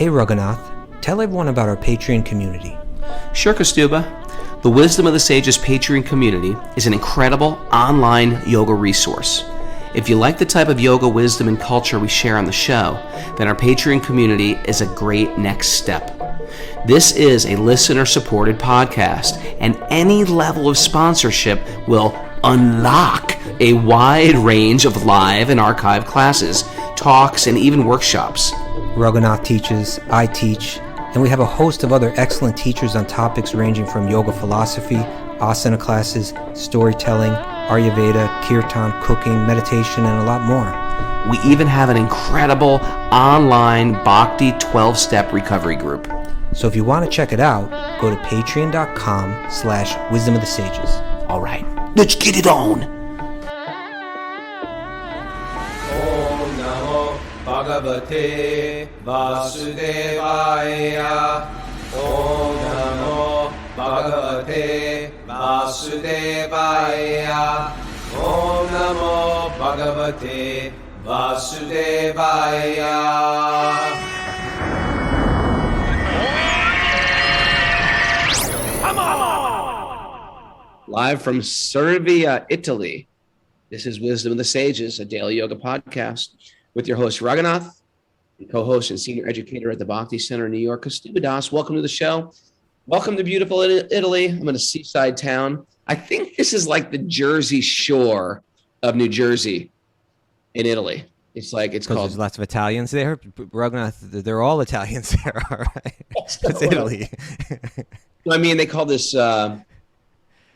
Hey Raghunath, tell everyone about our Patreon community. Sure, Kaustubha. The Wisdom of the Sages Patreon community is an incredible online yoga resource. If you like the type of yoga wisdom and culture we share on the show, then our Patreon community is a great next step. This is a listener-supported podcast, and any level of sponsorship will unlock a wide range of live and archived classes, talks, and even workshops. Raghunath teaches, I teach, and we have a host of other excellent teachers on topics ranging from yoga philosophy, asana classes, storytelling, Ayurveda, kirtan, cooking, meditation, and a lot more. We even have an incredible online Bhakti 12-step recovery group. So if you want to check it out, go to patreon.com/wisdom of the sages. All right, let's get it on. Om Namo Bhagavate Vasudevaya. Om Namo Bhagavate Vasudevaya. Om Namo Bhagavate Vasudevaya. Live from Servia, Italy. This is Wisdom of the Sages, a daily yoga podcast with your host, Raghunath, and co-host and senior educator at the Bhakti Center in New York, Kaustubha. Welcome to the show. Welcome to beautiful Italy. I'm in a seaside town. I think this is like the Jersey Shore of New Jersey in Italy. It's called. There's lots of Italians there. Raghunath, they're all Italians there, all right? It's Italy. I mean, they call this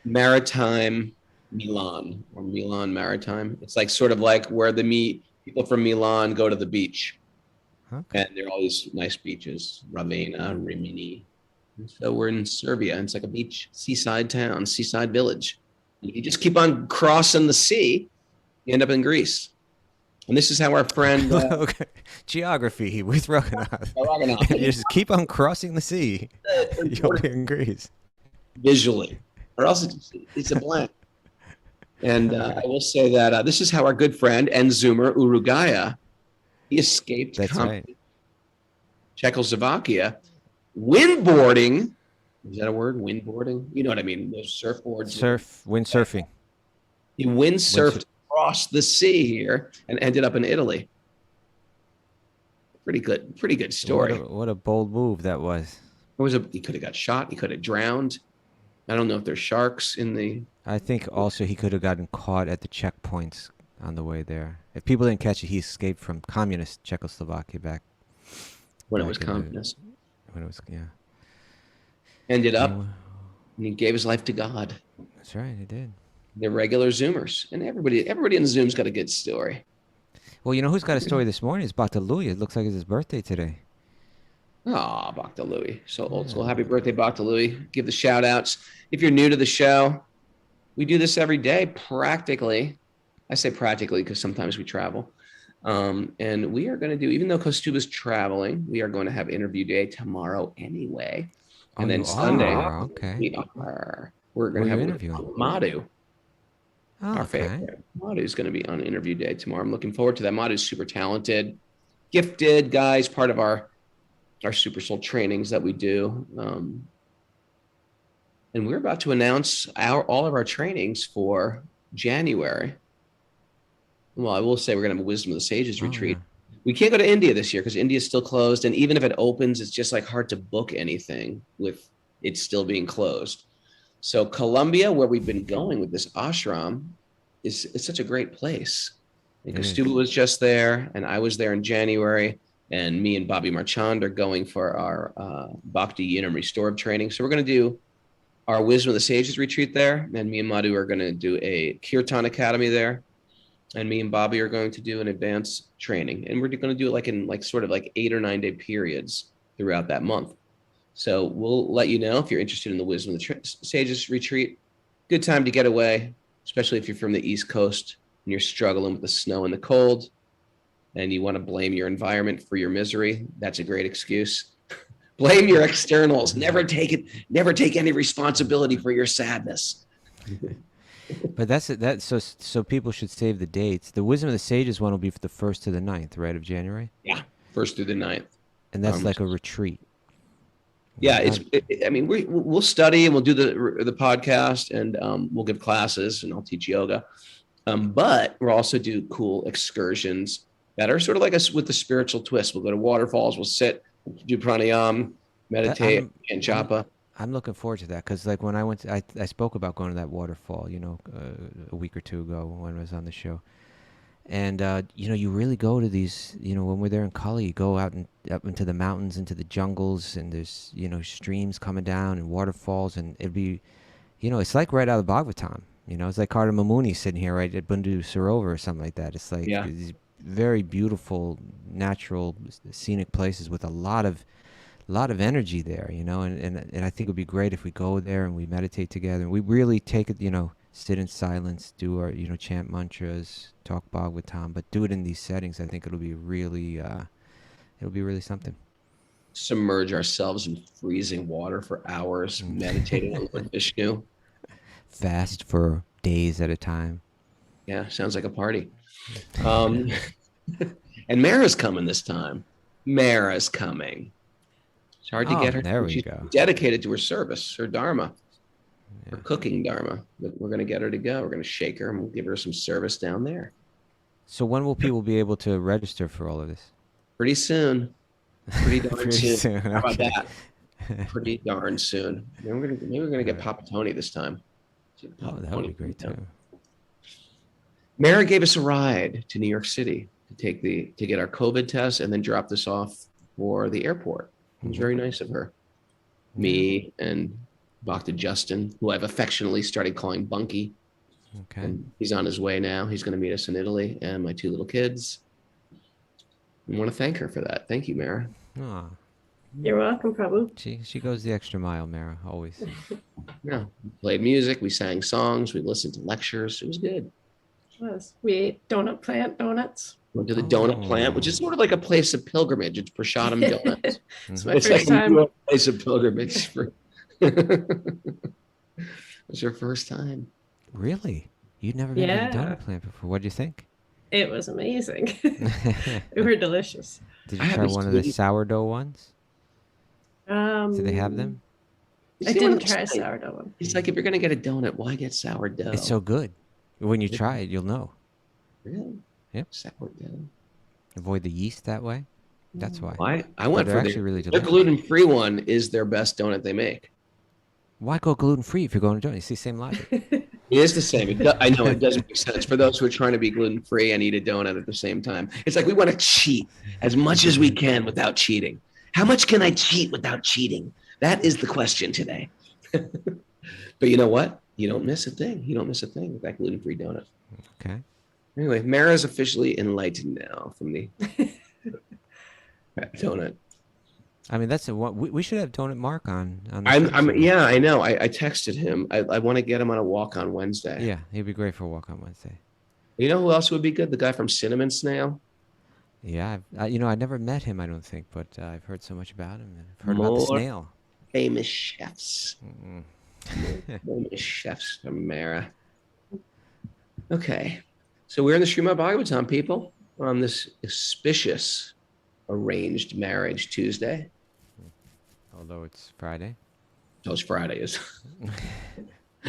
Maritime Milan, or Milan Maritime. It's like sort of like where people from Milan go to the beach. Okay. And there are all these nice beaches, Ravenna, Rimini. And so we're in Serbia, and it's like a beach, seaside town, seaside village. And if you just keep on crossing the sea, you end up in Greece. And this is how our friend... okay. Geography with Raghunath. You just keep on crossing the sea. You'll be in Greece. Visually. Or else it's a blank. And I will say that this is how our good friend and Zoomer Urugaya, he escaped Czechoslovakia, windboarding. Is that a word? Windboarding? You know what I mean? Those surfboards. Windsurfing. He windsurfed across the sea here and ended up in Italy. Pretty good story. What a bold move that was. He could have got shot. He could have drowned. I don't know if there's sharks in the... I think also he could have gotten caught at the checkpoints on the way there. If people didn't catch it, he escaped from communist Czechoslovakia back when it was communist. When it was, yeah. Ended up, and he gave his life to God. That's right, he did. They're regular Zoomers, and everybody in the Zoom's got a good story. Well, you know who's got a story this morning? It's Bhakti-yogi. It looks like it's his birthday today. Oh, Bhakti-yogi. So old school. Happy birthday, Bhakti-yogi. Give the shout outs. If you're new to the show, we do this every day, practically. I say practically because sometimes we travel. And we are going to do, even though Kaustubha's traveling, we are going to have interview day tomorrow anyway. And then Sunday, we're going to have Madhu. Our favorite. Madhu is going to be on interview day tomorrow. I'm looking forward to that. Madhu is super talented, gifted guys, part of our Super Soul trainings that we do. And we're about to announce all of our trainings for January. Well, I will say we're going to have a Wisdom of the Sages retreat. Yeah. We can't go to India this year because India is still closed. And even if it opens, it's just like hard to book anything with it still being closed. So Colombia, where we've been going with this ashram, is such a great place. Kaustubha was just there, and I was there in January. And me and Bobby Marchand are going for our Bhakti and Restorative training. So we're going to do our Wisdom of the Sages retreat there. And me and Madhu are going to do a Kirtan Academy there. And me and Bobby are going to do an advanced training. And we're going to do it in sort of 8 or 9 day periods throughout that month. So we'll let you know if you're interested in the Wisdom of the Sages retreat. Good time to get away, especially if you're from the East Coast and you're struggling with the snow and the cold. And you want to blame your environment for your misery, that's a great excuse. Blame your externals. Never take any responsibility for your sadness. But so people should save the dates. The Wisdom of the Sages one will be for the 1st to the 9th, right, of January? Yeah, 1st through the 9th. And that's like a retreat. Yeah, I mean, we'll study and we'll do the podcast, and we'll give classes, and I'll teach yoga. But we'll also do cool excursions that are sort of like us with the spiritual twist. We'll go to waterfalls, we'll sit, do pranayam, meditate, and japa. I'm looking forward to that because, like, when I went, I spoke about going to that waterfall, a week or two ago when I was on the show. And, you really go to these, when we're there in Kali, you go out and up into the mountains, into the jungles, and there's, streams coming down and waterfalls. And it'd be, it's like right out of the Bhagavatam. It's like Kardama Muni sitting here right at Bundu Sarovar or something like that. It's like these very beautiful, natural, scenic places with a lot of energy there, and I think it would be great if we go there and we meditate together and we really take it, sit in silence, do our, chant mantras, talk Bhagavatam, but do it in these settings. I think it'll be really something. Submerge ourselves in freezing water for hours, meditating on Lord Vishnu. Fast for days at a time. Yeah, sounds like a party. And Mara's coming this time. Mara's coming. It's hard to get her. There we She's go. Dedicated to her service, her dharma, her cooking dharma. But we're going to get her to go. We're going to shake her and we'll give her some service down there. So when will people be able to register for all of this? Pretty soon. Pretty darn soon. How about Okay. that? Pretty darn soon. Maybe we're gonna get Papa Tony this time. That would be great too. Mara gave us a ride to New York City to get our COVID test and then drop this off for the airport. It was very nice of her. Me and Bhakti Justin, who I've affectionately started calling Bunky. Okay. And he's on his way now. He's going to meet us in Italy, and my two little kids. I want to thank her for that. Thank you, Mara. Aw. You're welcome, Prabhu. She goes the extra mile, Mara, always. Yeah, we played music, we sang songs, we listened to lectures. It was good. We ate donut plant donuts. Went to the donut plant, which is sort of like a place of pilgrimage. It's Prashadam Donuts. It's my It's first like time. a place of pilgrimage. It's your first time. Really? You'd never been to Yeah. the donut plant before. What did you think? It was amazing. They were delicious. Did I you try haven't one of the seen- sourdough ones? Did they have them? I See what didn't I'm try a saying? sourdough one. It's like if you're gonna get a donut, why get sourdough? It's so good. When you try it, you'll know. Really? Yep. Sourdough. Avoid the yeast that way. That's why. Why? I But went they're for actually the really their delicious. gluten-free one is their best donut they make. Why go gluten-free if you're going to donut? It's the same logic. It is the same. I know it doesn't make sense for those who are trying to be gluten-free and eat a donut at the same time. It's like we want to cheat as much as we can without cheating. How much can I cheat without cheating? That is the question today. But you know what? You don't miss a thing. You don't miss a thing with that gluten-free donut. Okay. Anyway, Mara's officially enlightened now from the donut. I mean, that's we should have Donut Mark on. The show I'm sometime. yeah, I know. I texted him. I want to get him on a walk on Wednesday. Yeah, he'd be great for a walk on Wednesday. You know who else would be good? The guy from Cinnamon Snail. Yeah, I never met him, I don't think, but I've heard so much about him. And I've heard about the More snail. Famous chefs. Mm-mm. Famous chefs from Mara. Okay. So we're in the Srimad Bhagavatam, people, on this auspicious arranged marriage Tuesday. Although it's Friday. Oh, it's Friday.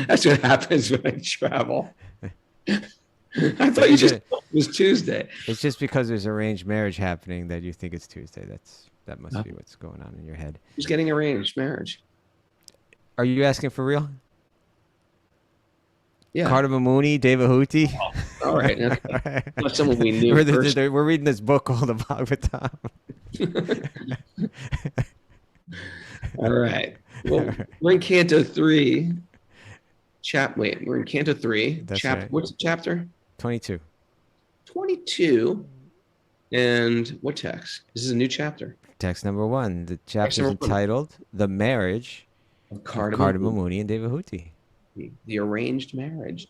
That's what happens when I travel. I thought you just thought it was Tuesday. It's just because there's arranged marriage happening that you think it's Tuesday. That must be what's going on in your head. Who's getting arranged marriage? Are you asking for real? Yeah. Kardama Muni, Devahuti. All right. Okay. Not someone we knew first. We're reading this book called the Bhagavatam. All right. Well, we're in Canto 3. We're in Canto 3. That's right. What's the chapter? 22. 22. And what text? This is a new chapter. Text number 1. The chapter is number 1. entitled "The Marriage Of of Kardama, Kardama Muni and Devahuti." the arranged marriage.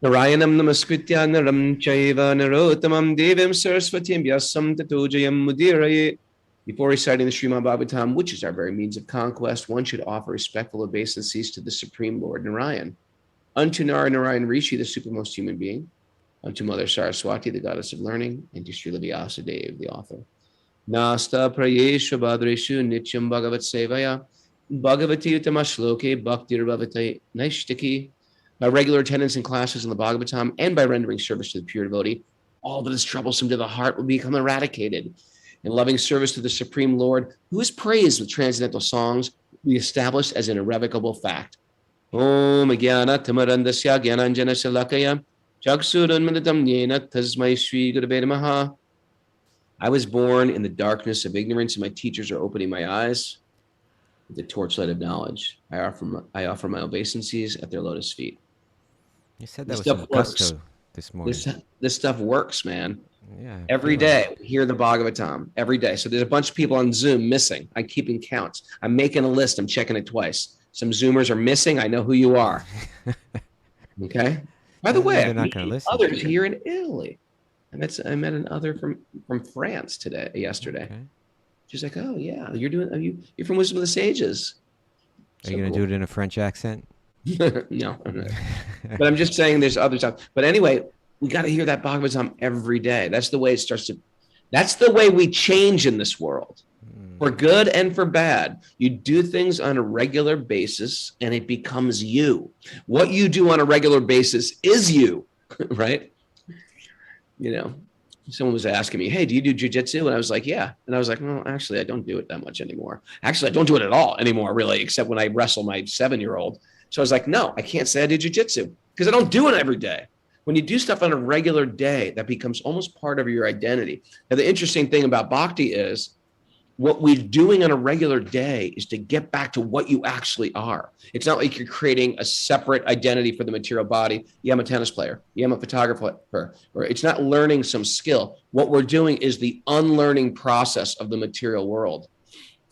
Narayanam namaskritya naram chaiva narotamam devim saraswatim vyasam tato jayam mudiraye. Before reciting the Srimad Bhagavatam, which is our very means of conquest, one should offer respectful obeisances to the Supreme Lord Narayan. Unto Narayan Rishi, the supermost human being, unto Mother Saraswati, the goddess of learning, and to Srila Vyasadeva, the author. Nasta prayeshu badreshu nityam bhagavat sevaya. Bhagavati utamashloke bhaktir bhavate naishtiki. By regular attendance in classes in the Bhagavatam and by rendering service to the pure devotee, all that is troublesome to the heart will become eradicated. In loving service to the Supreme Lord, who is praised with transcendental songs, we established as an irrevocable fact. Om Jnana Tamarandasya Jnananjana Shalakaya Chaksurunmilitam Yena Tasmai Shri Gurave Namaha. I was born in the darkness of ignorance, and my teachers are opening my eyes with the torchlight of knowledge. I offer my obeisances at their lotus feet. You said that This was stuff some works. gusto this morning. This stuff works, man. Yeah. I Every feel it. day, we hear the Bhagavatam every day. So there's a bunch of people on Zoom missing. I'm keeping counts. I'm making a list. I'm checking it twice. Some Zoomers are missing. I know who you are. Okay. By the way, They're not going to listen. others here in Italy. I met an other from France yesterday. Okay. She's like, "Oh yeah, you're from Wisdom of the Sages." Are you going to do it in a French accent? No, I'm not. But I'm just saying there's other stuff. But anyway, we got to hear that Bhagavatam every day. That's the way it starts to. That's the way we change in this world, for good and for bad. You do things on a regular basis, and it becomes you. What you do on a regular basis is you, right? You know, someone was asking me, "Hey, do you do jujitsu?" And I was like, "Yeah." And I was like, "Well, actually, I don't do it that much anymore. Actually, I don't do it at all anymore, really, except when I wrestle my 7-year-old." So I was like, "No, I can't say I do jujitsu because I don't do it every day." When you do stuff on a regular day, that becomes almost part of your identity. Now, the interesting thing about Bhakti is what we're doing on a regular day is to get back to what you actually are. It's not like you're creating a separate identity for the material body. Yeah, I'm a tennis player. Yeah, I'm a photographer. Or it's not learning some skill. What we're doing is the unlearning process of the material world.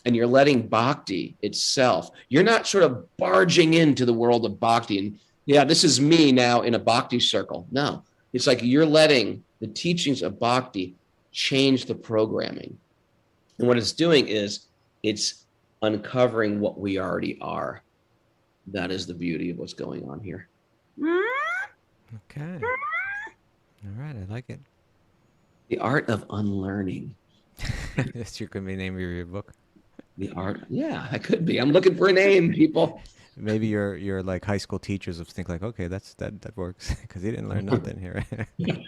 And you're letting Bhakti itself, you're not sort of barging into the world of Bhakti and, yeah, this is me now in a Bhakti circle. No, it's like you're letting the teachings of Bhakti change the programming. And what it's doing is it's uncovering what we already are. That is the beauty of what's going on here. Okay. All right, I like it. The art of unlearning. That's going to be the name of your book. The art, yeah, that could be. I'm looking for a name, people. Maybe your like high school teachers will think like, okay, that works because he didn't learn nothing here. You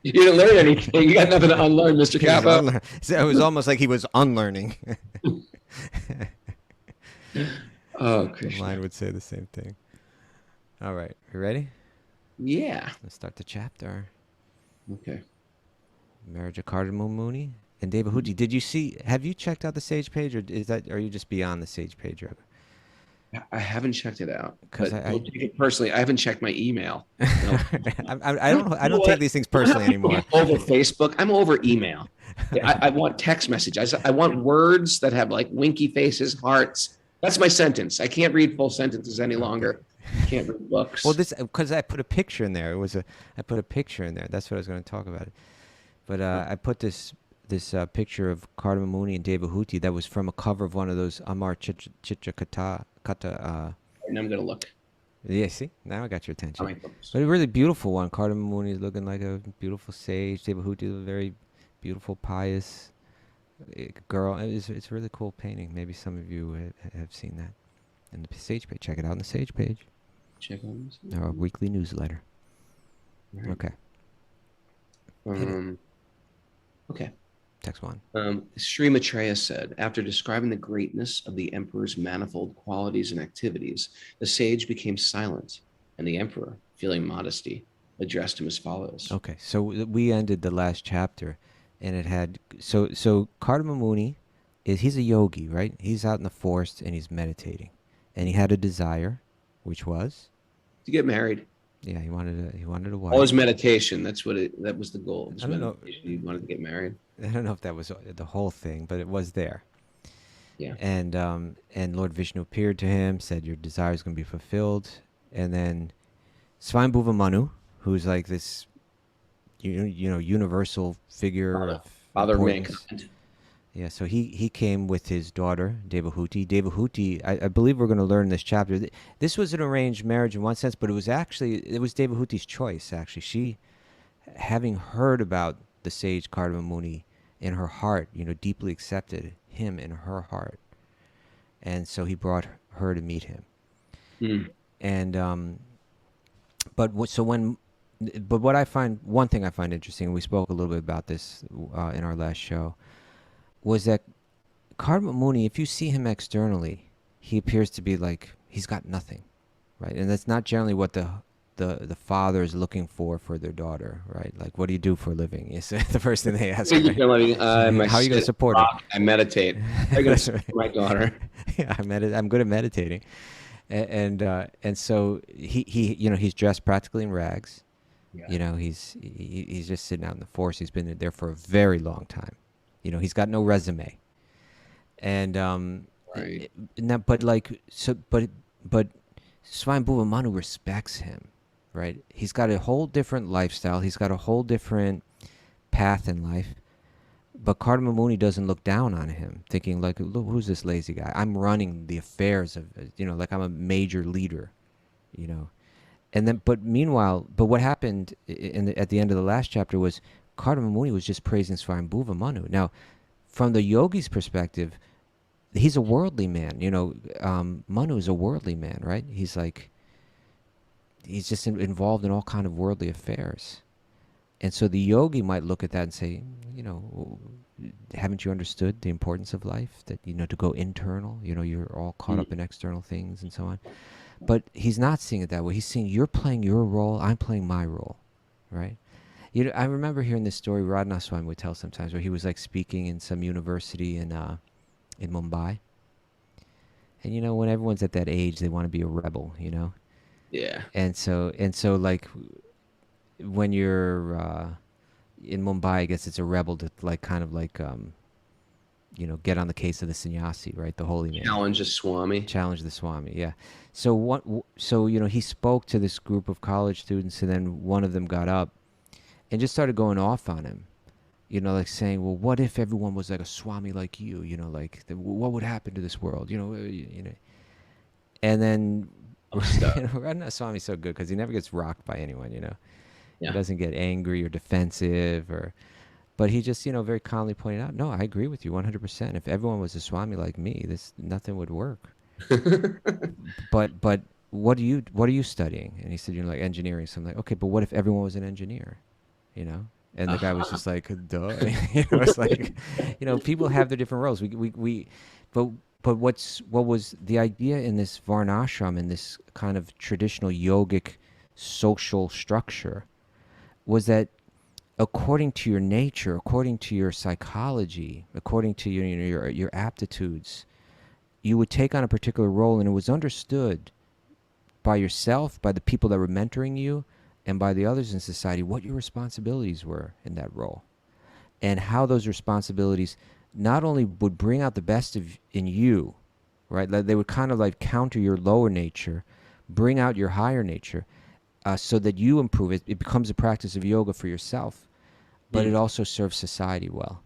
didn't learn anything. You got nothing to unlearn, Mr. Kappa. So it was almost like he was unlearning. Oh, Krishna. Mine would say the same thing. All right, you ready? Yeah. Let's start the chapter. Okay. Marriage of Cardamom Mooney and Devotee. Did you see? Have you checked out the Sage page, or are you just beyond the Sage page? I haven't checked it out because I personally, I haven't checked my email. No. I don't take these things personally anymore. Over Facebook, I'm over email. I want text messages. I want words that have like winky faces, hearts. That's my sentence. I can't read full sentences any longer. I can't read books. Well, because I put a picture in there. I put a picture in there. That's what I was going to talk about. But I put this picture of Cardamom Mooney and Devotee that was from a cover of one of those Amar Chitra Kata. And I'm gonna look. Yeah, see, now I got your attention. But a really beautiful one. Cardamom Mooney is looking like a beautiful sage. Devotee is a very beautiful, pious girl. It's a really cool painting. Maybe some of you have seen that in the Sage page. Check it out on the Sage page. Check on this. Our weekly newsletter. Right. Okay. Okay. Text one. Sri Maitreya said, after describing the greatness of the emperor's manifold qualities and activities, the sage became silent, and the emperor, feeling modesty, addressed him as follows. Okay, so we ended the last chapter, and it had so Cardamom Mooney he's a yogi, right? He's out in the forest and he's meditating, and he had a desire, which was to get married. Yeah, he wanted a wife. All his meditation. That was the goal. I don't know. He wanted to get married. I don't know if that was the whole thing, but it was there. Yeah. And Lord Vishnu appeared to him, said your desire is going to be fulfilled, and then Swayambhuva Manu, who's like this, universal figure of father of importance. mankind. Yeah, so he came with his daughter, Devotee. Devotee, I believe we're going to learn in this chapter. This was an arranged marriage in one sense, but it was Devotee's choice, actually. She, having heard about the sage Cardamom Mooney in her heart, deeply accepted him in her heart. And so he brought her to meet him. Mm. And but what I find, one thing I find interesting, and we spoke a little bit about this in our last show, was that Kardama Muni, if you see him externally, he appears to be like he's got nothing, right? And that's not generally what the father is looking for their daughter, right? Like, what do you do for a living? Is the first thing they ask. Right? How are you going to support her? I meditate. I'm going to support my daughter. Yeah, I'm good at meditating, and so he he's dressed practically in rags. Yeah. He's just sitting out in the forest. He's been there for a very long time. He's got no resume, and Right. now, but Swayambhuva Manu respects him, right? He's got a whole different lifestyle. He's got a whole different path in life. But Kardama Muni doesn't look down on him, thinking like, look, who's this lazy guy? I'm running the affairs of, like I'm a major leader, And then, but what happened at the end of the last chapter was Kardama Muni was just praising Swayambhuva Manu. Now, from the yogi's perspective, he's a worldly man. Manu is a worldly man, right? He's just involved in all kind of worldly affairs. And so the yogi might look at that and say, haven't you understood the importance of life? That, to go internal, you're all caught up in external things and so on. But he's not seeing it that way. He's seeing you're playing your role, I'm playing my role, right? I remember hearing this story Raghunath Swami would tell sometimes, where he was like speaking in some university in Mumbai. And when everyone's at that age, they want to be a rebel, Yeah. And so like when you're in Mumbai, I guess it's a rebel to get on the case of the sannyasi, right? The holy man. Challenge the Swami. Challenge the Swami, yeah. So he spoke to this group of college students, and then one of them got up and just started going off on him. Like saying, well, what if everyone was like a Swami like you? What would happen to this world? And then Raghunath Swami's so good because he never gets rocked by anyone. Yeah. He doesn't get angry or defensive, but he just very calmly pointed out, no, I agree with you 100%. If everyone was a Swami like me, nothing would work. But what are you studying? And he said, like engineering. So I'm like, okay, but what if everyone was an engineer? And the guy was just like, duh. It's like, people have their different roles. But what was the idea in this varnashram, in this kind of traditional yogic social structure, was that according to your nature, according to your psychology, according to your aptitudes, you would take on a particular role, and it was understood by yourself, by the people that were mentoring you, and by the others in society, what your responsibilities were in that role, and how those responsibilities not only would bring out the best in you, right? They would kind of like counter your lower nature, bring out your higher nature, so that you improve. It becomes a practice of yoga for yourself, but it also serves society well.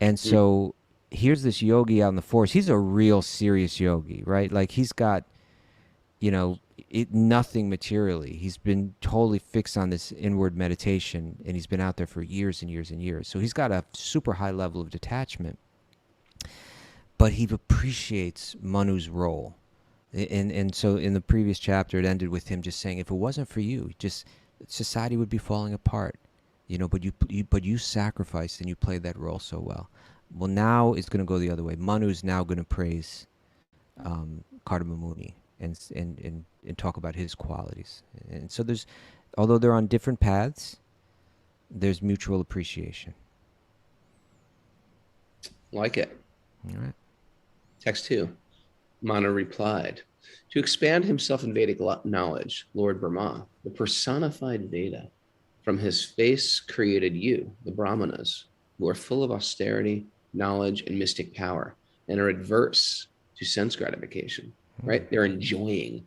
And so here's this yogi out in the forest. He's a real serious yogi, right? Like he's got, nothing materially. He's been totally fixed on this inward meditation, and he's been out there for years and years and years. So he's got a super high level of detachment, but he appreciates Manu's role. And so in the previous chapter, it ended with him just saying, if it wasn't for you, just society would be falling apart, but you sacrificed and you played that role so well. Well, now it's going to go the other way. Manu's now going to praise Kardama Muni and talk about his qualities. And so although they're on different paths, there's mutual appreciation. Like it. All right. Text 2. Manu replied, to expand himself in Vedic knowledge, Lord Brahma, the personified Veda, from his face created you, the brahmanas, who are full of austerity, knowledge, and mystic power, and are adverse to sense gratification, right? They're enjoying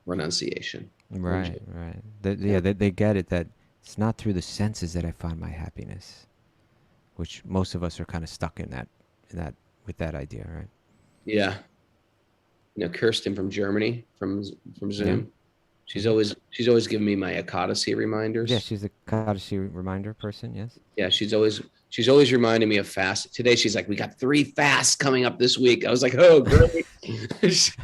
renunciation. Right. They get it, that it's not through the senses that I find my happiness, which most of us are kind of stuck in that with that idea, right? Yeah. Kirsten from Germany, from Zoom. Yeah. She's always giving me my Ekadasi reminders. Yeah, she's a Ekadasi reminder person. Yes. Yeah, she's always She's always reminding me of fast. Today, she's like, we got 3 fasts coming up this week. I was like, oh, great. She's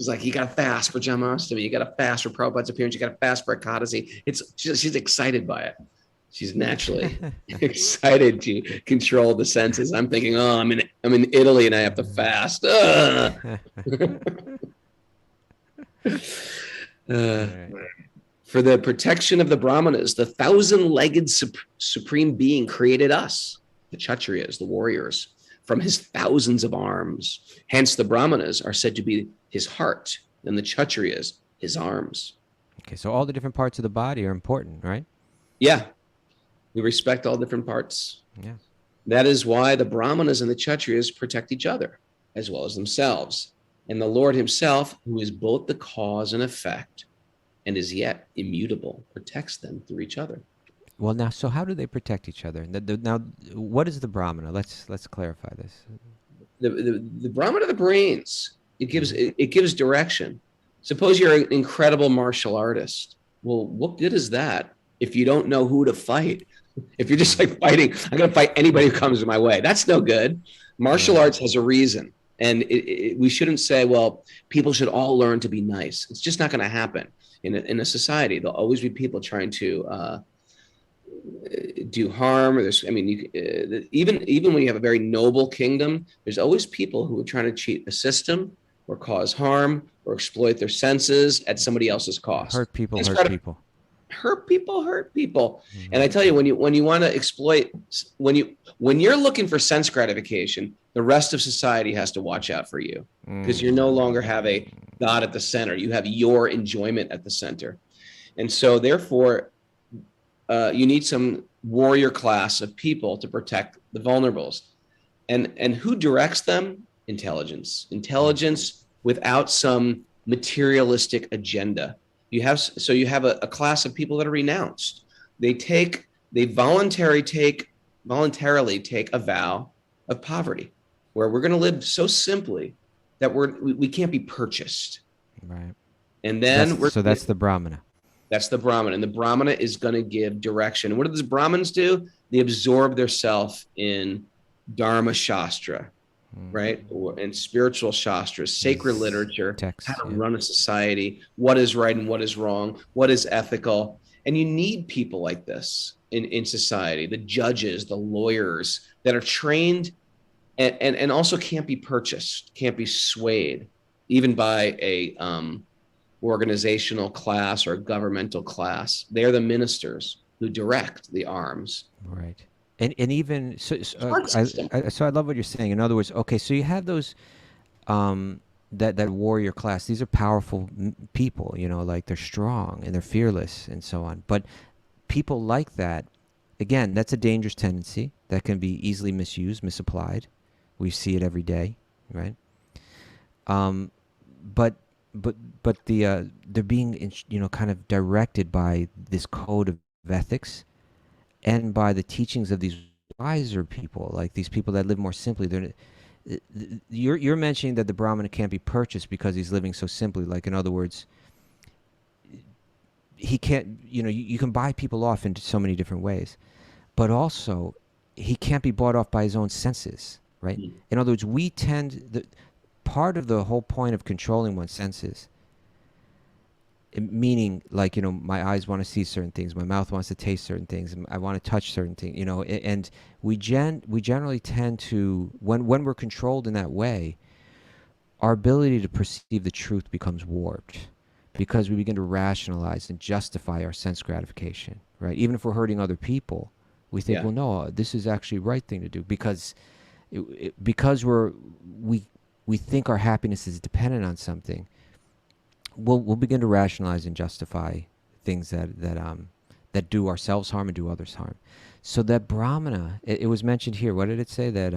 like, you got to fast for Janmashtami. You got to fast for Prabhupada's appearance. You got to fast for Ekadasi. She's excited by it. She's naturally excited to control the senses. I'm thinking, oh, I'm in Italy and I have to fast. For the protection of the brahmanas, the 1,000-legged supreme being created us, the kshatriyas, the warriors, from his thousands of arms. Hence, the brahmanas are said to be his heart, and the kshatriyas his arms. Okay, so all the different parts of the body are important, right? Yeah, we respect all different parts. Yeah. That is why the brahmanas and the kshatriyas protect each other as well as themselves. And the Lord himself, who is both the cause and effect, and is yet immutable, protects them through each other. Well, now, so how do they protect each other? Now, what is the brahmana? Let's clarify this. The brahmana, the brains, it gives direction. Suppose you're an incredible martial artist. Well, what good is that if you don't know who to fight? If you're just like fighting, I'm going to fight anybody who comes my way. That's no good. Martial arts has a reason. And we shouldn't say, well, people should all learn to be nice. It's just not going to happen. In a society, there'll always be people trying to do harm. Even when you have a very noble kingdom, there's always people who are trying to cheat the system or cause harm or exploit their senses at somebody else's cost. Hurt people. Hurt people. Mm-hmm. And I tell you, when you want to exploit, when you're looking for sense gratification, the rest of society has to watch out for you, because you no longer have a God at the center. You have your enjoyment at the center. And so therefore, you need some warrior class of people to protect the vulnerables. And who directs them? Intelligence without some materialistic agenda. You have a class of people that are renounced. They voluntarily take a vow of poverty, where we're going to live so simply that we can't be purchased. Right. And then that's the brahmana. That's the brahmana, and the brahmana is going to give direction. And what do these brahmins do? They absorb their self in dharma shastra, right? And spiritual shastras, sacred literature, how to run a society, what is right and what is wrong, what is ethical. And you need people like this in society, the judges, the lawyers that are trained and also can't be purchased, can't be swayed, even by a organizational class or governmental class. They're the ministers who direct the arms. Right. And even so I love what you're saying. In other words, okay, so you have those that warrior class. These are powerful people, like they're strong and they're fearless and so on. But people like that, again, that's a dangerous tendency that can be easily misused, misapplied. We see it every day, right? But they're being kind of directed by this code of ethics and by the teachings of these wiser people, like these people that live more simply. You're mentioning that the brahmana can't be purchased because he's living so simply. Like, in other words, he can't. You can buy people off in so many different ways, but also he can't be bought off by his own senses, right? In other words, part of the whole point of controlling one's senses, meaning like, my eyes want to see certain things, my mouth wants to taste certain things, and I want to touch certain things, and we generally tend to, when we're controlled in that way, our ability to perceive the truth becomes warped, because we begin to rationalize and justify our sense gratification, right? Even if we're hurting other people, we think, well, no, this is actually the right thing to do, because we think our happiness is dependent on something. We'll begin to rationalize and justify things that do ourselves harm and do others harm. So that brahmana, it was mentioned here. What did it say? That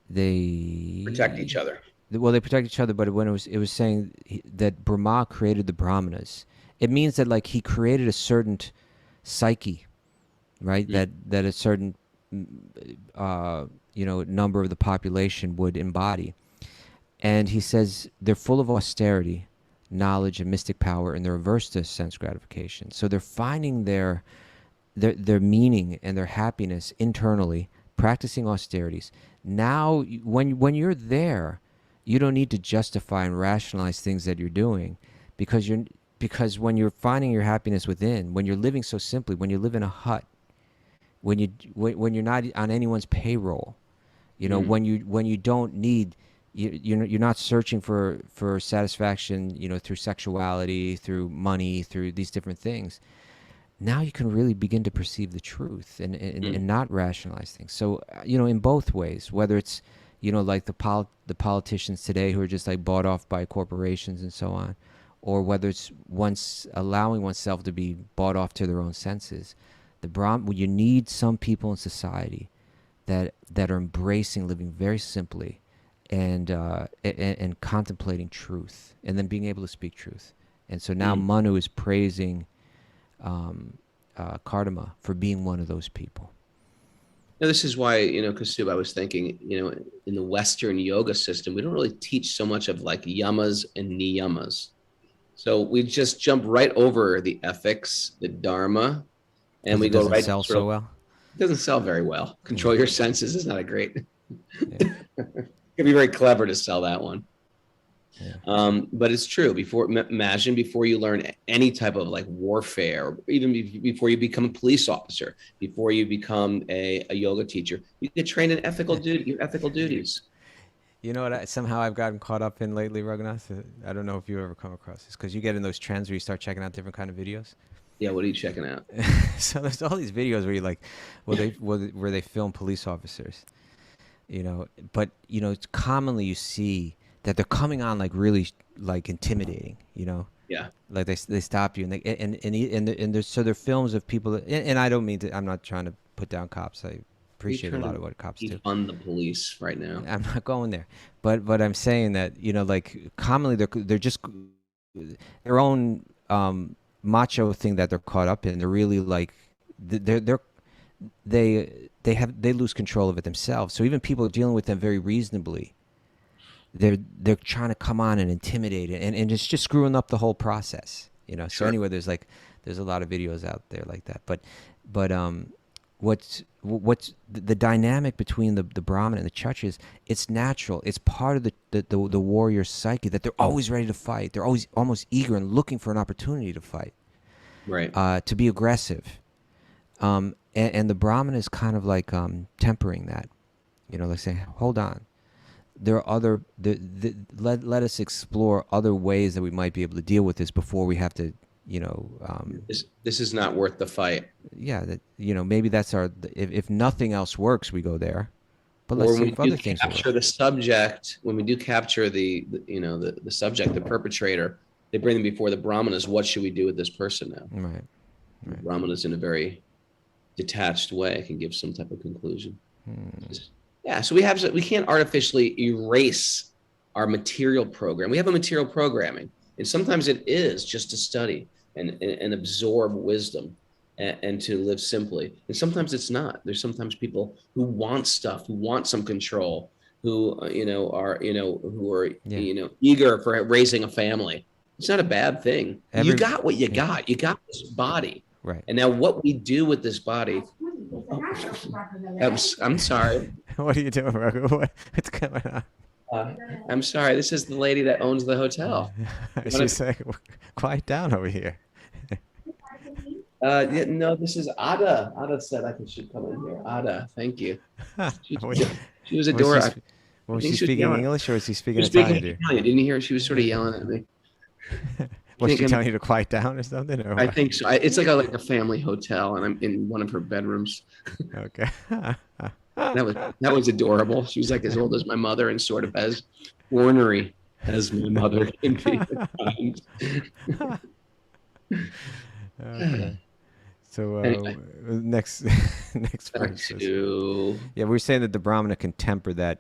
they protect each other. Well, they protect each other, but when it was saying that Brahma created the brahmanas, it means that like he created a certain psyche, right? Mm-hmm. That a certain number of the population would embody. And he says they're full of austerity, knowledge, and mystic power, and they're averse to sense gratification. So they're finding their their meaning and their happiness internally, practicing austerities. Now, when you're there, you don't need to justify and rationalize things that you're doing, because when you're finding your happiness within, when you're living so simply, when you live in a hut, when you're not on anyone's payroll, when you don't need, you're not searching for satisfaction, through sexuality, through money, through these different things. Now you can really begin to perceive the truth and not rationalize things. So, in both ways, whether it's, like the politicians today who are just like bought off by corporations and so on, or whether it's allowing oneself to be bought off to their own senses. You need some people in society that are embracing living very simply and contemplating truth, and then being able to speak truth. And so now Manu is praising Kaustubha for being one of those people. Now, this is why, Kaustubha, I was thinking, in the Western yoga system, we don't really teach so much of like yamas and niyamas. So we just jump right over the ethics, the dharma, and we go right. It doesn't sell so well. It doesn't sell very well. Control your senses is not a great. It can be very clever to sell that one. Yeah. But it's true. Imagine before you learn any type of like warfare, or even before you become a police officer, before you become a yoga teacher, you get trained in your ethical duties. You know what? Somehow I've gotten caught up in lately, Raghunath. I don't know if you ever come across this, because you get in those trends where you start checking out different kind of videos. Yeah, what are you checking out? So there's all these videos where you like, where they film police officers, but commonly you see that they're coming on like really like intimidating, Yeah. Like they stop you and there's so there are films of people that, and I don't mean to, I'm not trying to put down cops. I appreciate a lot of what cops do. Fund the police right now. I'm not going there, but I'm saying that like commonly they're just their own macho thing that they're caught up in. They're really like they lose control of it themselves. So even people dealing with them very reasonably, they're trying to come on and intimidate it, and it's just screwing up the whole process. So Sure. anyway, there's a lot of videos out there like that. But what's the dynamic between the brahmana and the kshatriya is, it's natural. It's part of the warrior psyche that they're always ready to fight. They're always almost eager and looking for an opportunity to fight, Right. To be aggressive. And the brahmana is kind of like tempering that, like saying, hold on. There are other. Let us explore other ways that we might be able to deal with this before we have to. This is not worth the fight. Yeah, that maybe that's our. If nothing else works, we go there. But let's see if other things capture the subject. When we do capture the subject, the perpetrator, they bring them before the brahmanas. What should we do with this person now? Right. The brahmanas, in a very detached way, can give some type of conclusion. Yeah, so we can't artificially erase our material program. We have a material programming, and sometimes it is just to study and absorb wisdom and to live simply. And sometimes it's not. There's sometimes people who want stuff, who want some control, who are eager for raising a family. It's not a bad thing. You got what you got. You got this body. Right. And now what we do with this body. I'm sorry. What are you doing, Raghu? What's going on? I'm sorry. This is the lady that owns the hotel. She's saying, quiet down over here. No, this is Ada. Ada said I should come in here. Ada, thank you. She was adorable. Was she speaking English, or was he speaking Italian? Italian? Didn't you hear? She was sort of yelling at me. Was she telling you to quiet down or something? Or I think so. It's like a family hotel, and I'm in one of her bedrooms. Okay. That was adorable. She was like as old as my mother and sort of as ornery as my mother can be at times. Okay. So Anyway. next verse. Yeah, we're saying that the brahmana can temper that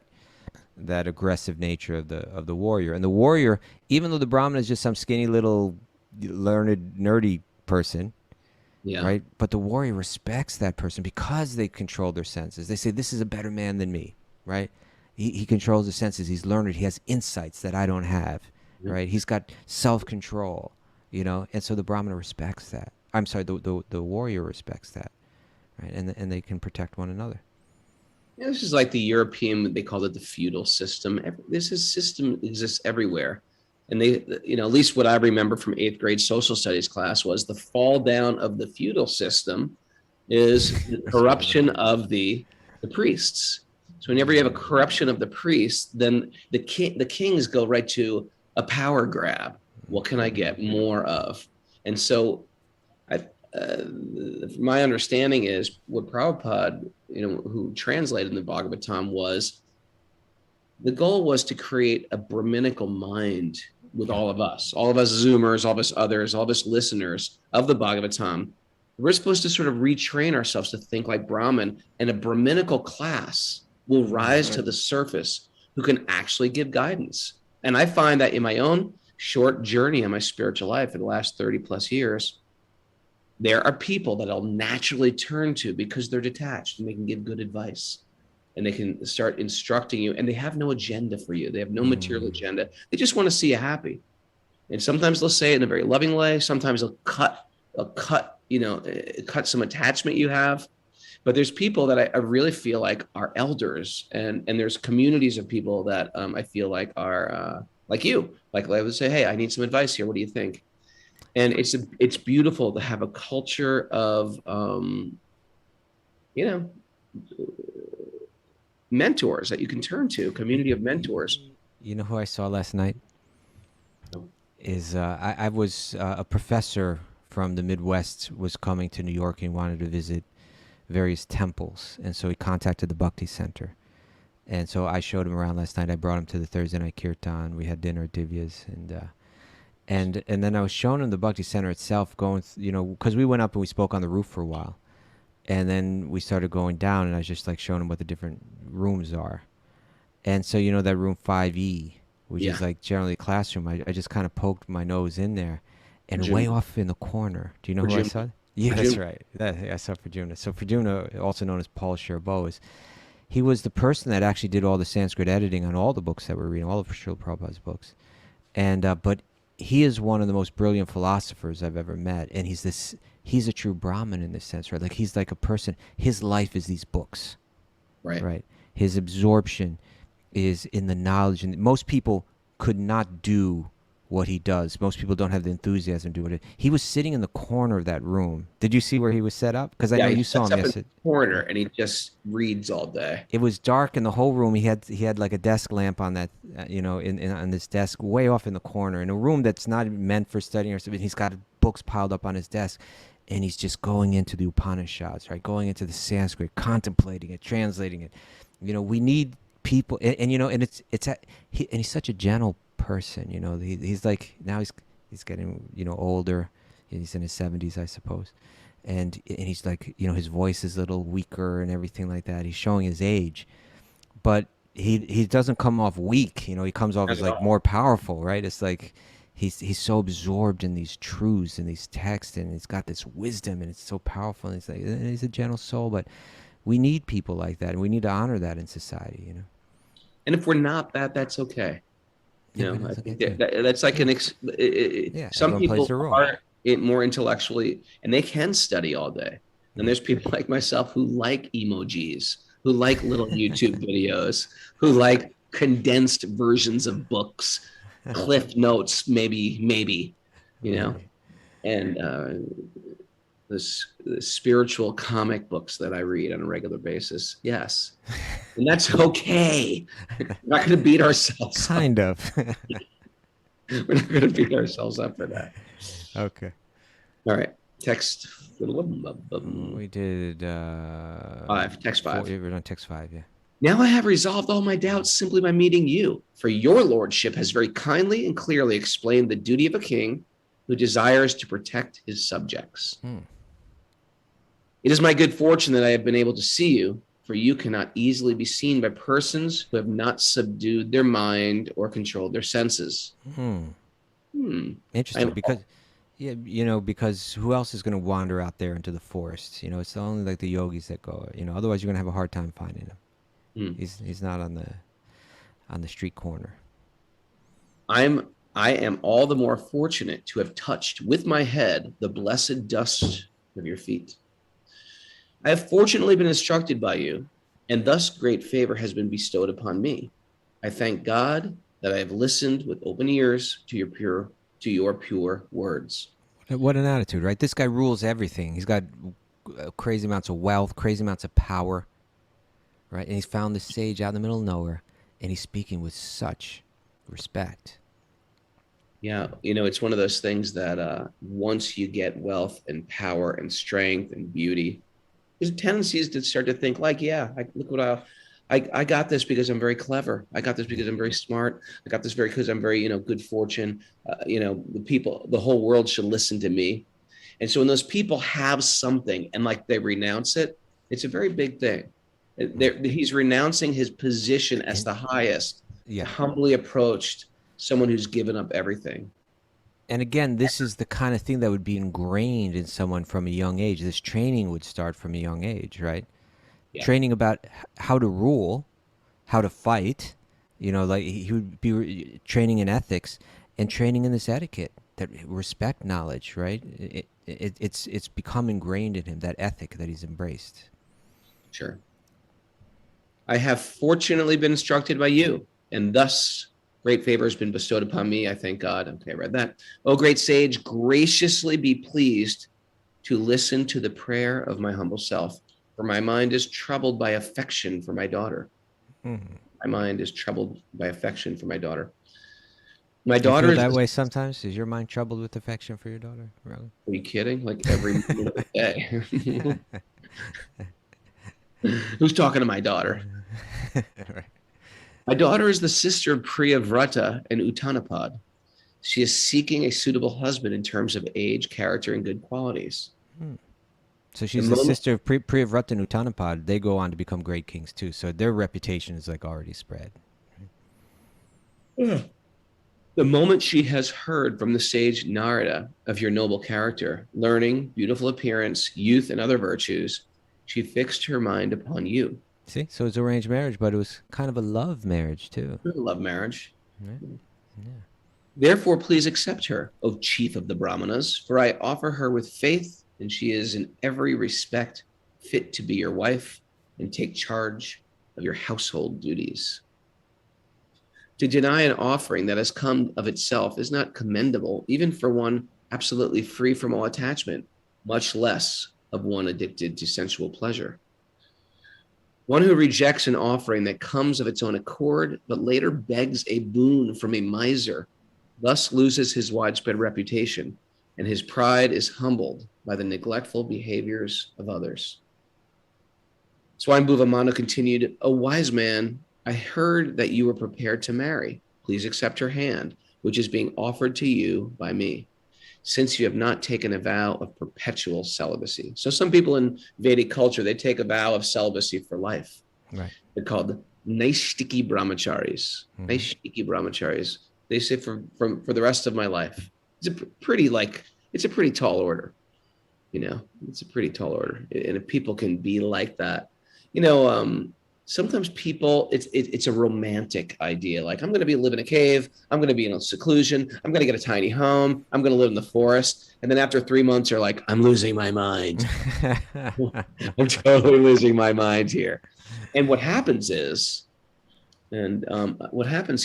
aggressive nature of the warrior, and the warrior, even though the brahmana is just some skinny little learned nerdy person, Yeah. right? But the warrior respects that person because they control their senses. They say, this is a better man than me, right? He controls his senses. He's learned. He has insights that I don't have, right? He's got self-control, and so the brahmana respects that. I'm sorry, the warrior respects that. right? And they can protect one another. Yeah, this is like the European, they called it the feudal system. System exists everywhere. And they, at least what I remember from 8th grade social studies class was the fall down of the feudal system is the corruption of the priests. So whenever you have a corruption of the priests, then the kings go right to a power grab. What can I get more of? And so my understanding is what Prabhupada, who translated the Bhagavatam, was the goal was to create a brahminical mind with all of us Zoomers, all of us others, all of us listeners of the Bhagavatam. We're supposed to sort of retrain ourselves to think like Brahman, and a brahminical class will rise to the surface who can actually give guidance. And I find that in my own short journey in my spiritual life for the last 30 plus years, there are people that I'll naturally turn to because they're detached and they can give good advice and they can start instructing you, and they have no agenda for you. They have no material agenda. They just want to see you happy. And sometimes they'll say it in a very loving way. Sometimes they'll cut some attachment you have. But there's people that I really feel like are elders, and there's communities of people that I feel like are like you. Like I would say, hey, I need some advice here. What do you think? And it's beautiful to have a culture of mentors that you can turn to, community of mentors. You know who I saw last night? Is I was a professor from the Midwest was coming to New York and wanted to visit various temples, and so he contacted the Bhakti Center, and so I showed him around last night. I brought him to the Thursday night kirtan. We had dinner at Divya's, and then I was showing him the Bhakti Center itself, going, because we went up and we spoke on the roof for a while, and then we started going down, and I was just like showing him what the different rooms are, and so that room 5E, which is like generally a classroom. I just kind of poked my nose in there, and way off in the corner. Do you know who I saw? Yeah, that's right. I saw Prajuna. So Prajuna, also known as Paul Sherbo, he was the person that actually did all the Sanskrit editing on all the books that we're reading, all of Srila Prabhupada's books. And but he is one of the most brilliant philosophers I've ever met. And he's a true Brahmin in this sense, right? Like he's like a person, his life is these books. Right. His absorption is in the knowledge. And most people could not do what he does. Most people don't have the enthusiasm to do it. He was sitting in the corner of that room. Did you see where he was set up? Because I know you saw him yesterday. Corner, and he just reads all day. It was dark in the whole room. He had like a desk lamp on that, on this desk way off in the corner in a room that's not meant for studying or something. He's got books piled up on his desk, and he's just going into the Upanishads, right? Going into the Sanskrit, contemplating it, translating it. We need people, and he's such a gentle person. He's like, now he's getting older. He's in his 70s, I suppose, and he's like, his voice is a little weaker and everything like that. He's showing his age, but he doesn't come off weak. He comes off as like more powerful, right? It's like he's so absorbed in these truths and these texts, and he's got this wisdom, and it's so powerful. And he's a gentle soul, but we need people like that, and we need to honor that in society. And if we're not that, that's okay. I think that's like some people are more intellectually, and they can study all day. And there's people like myself who like emojis, who like little YouTube videos, who like condensed versions of books, cliff notes, maybe, and the spiritual comic books that I read on a regular basis. Yes. And that's okay. We're not going to beat ourselves up. Kind of. We're not going to beat ourselves up for that. Okay. All right. Text. We did 5. Text 5. We're on text 5, yeah. Now I have resolved all my doubts simply by meeting you, for your lordship has very kindly and clearly explained the duty of a king who desires to protect his subjects. It is my good fortune that I have been able to see you, for you cannot easily be seen by persons who have not subdued their mind or controlled their senses. Interesting, because who else is going to wander out there into the forest? It's only like the yogis that go. Otherwise you're going to have a hard time finding him. He's not on the street corner. I am all the more fortunate to have touched with my head the blessed dust of your feet. I have fortunately been instructed by you, and thus great favor has been bestowed upon me. I thank God that I have listened with open ears to your pure words. What an attitude, right? This guy rules everything. He's got crazy amounts of wealth, crazy amounts of power, right? And he's found this sage out in the middle of nowhere, and he's speaking with such respect. Yeah, it's one of those things that once you get wealth and power and strength and beauty, there's tendencies to start to think like, yeah, look what I got this because I'm very clever. I got this because I'm very smart. I got this because I'm very, good fortune. The whole world should listen to me. And so when those people have something and like they renounce it, it's a very big thing. He's renouncing his position as the highest, humbly approached someone who's given up everything. And again, this is the kind of thing that would be ingrained in someone from a young age. This training would start from a young age, right? Yeah. Training about how to rule, how to fight, like he would be training in ethics and training in this etiquette, that respect knowledge, right? It's become ingrained in him, that ethic that he's embraced. Sure. I have fortunately been instructed by you, and thus great favor has been bestowed upon me. I thank God. Okay, I read that. Oh, great sage, graciously be pleased to listen to the prayer of my humble self, for my mind is troubled by affection for my daughter. My mind is troubled by affection for my daughter. My daughter you feel that way sometimes? Is your mind troubled with affection for your daughter? Really? Are you kidding? Like every minute of the day. Who's talking to my daughter? Right. My daughter is the sister of Priyavrata and Uttanapad. She is seeking a suitable husband in terms of age, character, and good qualities. So she's the sister of Priyavrata and Uttanapad. They go on to become great kings too. So their reputation is like already spread. Yeah. The moment she has heard from the sage Narada of your noble character, learning, beautiful appearance, youth, and other virtues, she fixed her mind upon you. See, so it's arranged marriage, but it was kind of a love marriage too. Love marriage. Yeah. Therefore, please accept her, O chief of the brahmanas, for I offer her with faith, and she is in every respect fit to be your wife and take charge of your household duties. To deny an offering that has come of itself is not commendable, even for one absolutely free from all attachment, much less of one addicted to sensual pleasure. One who rejects an offering that comes of its own accord, but later begs a boon from a miser, thus loses his widespread reputation, and his pride is humbled by the neglectful behaviors of others. Swayambhuva Manu continued, O wise man, I heard that you were prepared to marry. Please accept her hand, which is being offered to you by me, since you have not taken a vow of perpetual celibacy. So some people in Vedic culture, they take a vow of celibacy for life. Right. They're called Naishtiki brahmacharis. Naishtiki brahmacharis. They say for the rest of my life. It's a pretty tall order. It's a pretty tall order. And if people can be like that, sometimes people, it's a romantic idea. Like, I'm going to live in a cave. I'm going to be in seclusion. I'm going to get a tiny home. I'm going to live in the forest. And then after 3 months, you're like, I'm losing my mind. I'm totally losing my mind here. And what happens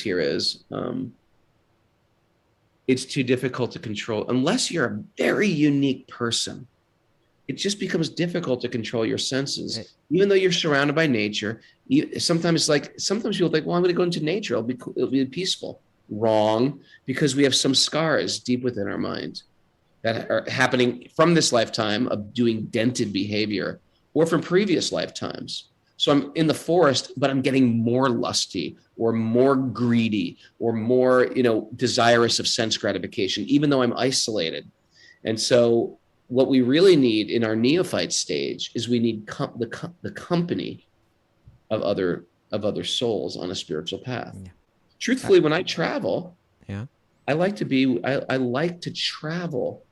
here is, it's too difficult to control. Unless you're a very unique person, it just becomes difficult to control your senses. Right. Even though you're surrounded by nature, sometimes people think, well, I'm going to go into nature. It'll be peaceful. Wrong, because we have some scars deep within our mind that are happening from this lifetime of doing dented behavior or from previous lifetimes. So I'm in the forest, but I'm getting more lusty or more greedy or more, desirous of sense gratification, even though I'm isolated. And so what we really need in our neophyte stage is we need the company of other souls on a spiritual path. Yeah. Truthfully, when I travel, I like to travel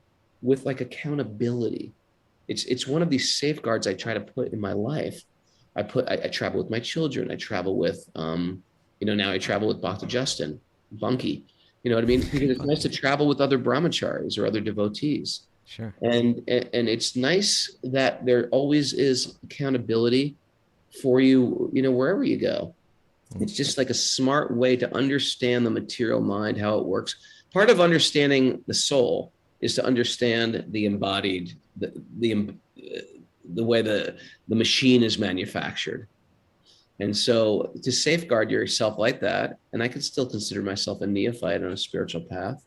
with like accountability. It's one of these safeguards I try to put in my life. I travel with my children. I travel with, now I travel with Bhakti Justin, Bunky. You know what I mean? Because it's nice to travel with other brahmacharis or other devotees. Sure. And it's nice that there always is accountability for you, wherever you go. It's just like a smart way to understand the material mind, how it works. Part of understanding the soul is to understand the embodied, the way the machine is manufactured. And so to safeguard yourself like that, and I could still consider myself a neophyte on a spiritual path,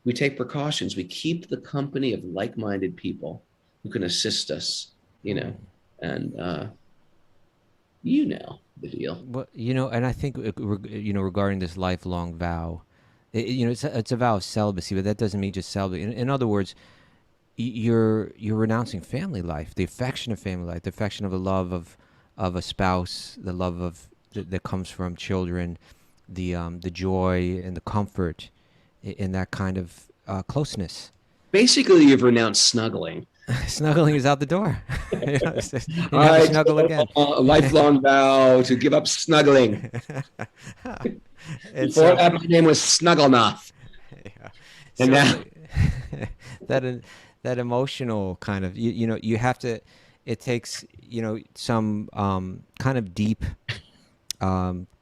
we take precautions. We keep the company of like-minded people who can assist us, and the deal. Well, and I think, regarding this lifelong vow, it's a vow of celibacy, but that doesn't mean just celibacy. In other words, you're renouncing family life, the affection of family life, the affection of the love of a spouse, the love that comes from children, the joy and the comfort in that kind of closeness. Basically, you've renounced snuggling. Snuggling is out the door. You never I snuggle again. a lifelong vow to give up snuggling. Before that, my name was Snugglenuth. Yeah. And now that emotional kind of, you have to, it takes, some kind of deep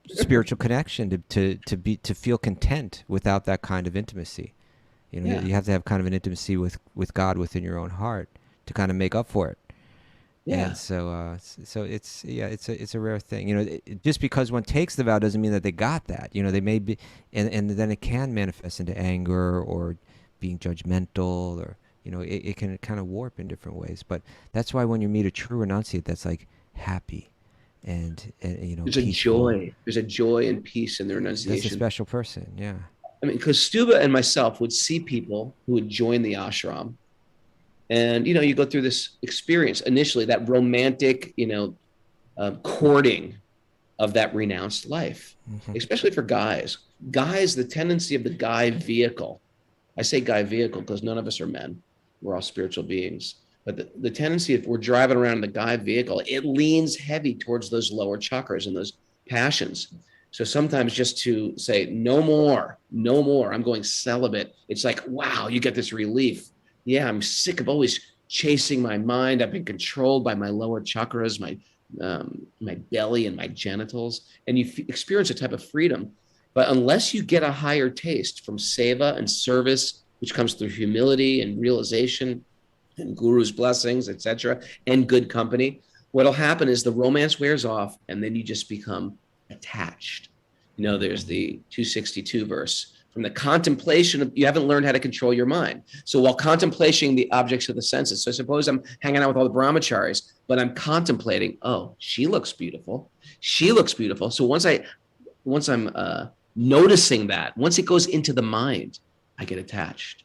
spiritual connection to feel content without that kind of intimacy. Yeah. You have to have kind of an intimacy with God within your own heart to kind of make up for it. Yeah. And so it's a rare thing. Just because one takes the vow doesn't mean that they got that. They may be, and then it can manifest into anger or being judgmental, or it can kind of warp in different ways. But that's why when you meet a true renunciate, that's like happy, and there's peaceful. There's a joy and peace in the renunciation. That's a special person. Yeah. I mean, Kaustubha and myself would see people who would join the ashram, and you go through this experience initially, that romantic, courting of that renounced life, especially for guys. Guys, the tendency of the guy vehicle. I say guy vehicle because none of us are men. We're all spiritual beings. But the tendency, if we're driving around in the guy vehicle, it leans heavy towards those lower chakras and those passions. So sometimes just to say, no more, I'm going celibate. It's like, wow, you get this relief. Yeah, I'm sick of always chasing my mind. I've been controlled by my lower chakras, my belly and my genitals. And you experience a type of freedom. But unless you get a higher taste from seva and service, which comes through humility and realization and guru's blessings, etc., and good company, what'll happen is the romance wears off, and then you just become attached. There's the 262 verse. From the contemplation of, you haven't learned how to control your mind. So while contemplating the objects of the senses, so suppose I'm hanging out with all the brahmacharis, but I'm contemplating, oh, she looks beautiful. She looks beautiful. So once I'm noticing that, once it goes into the mind, I get attached.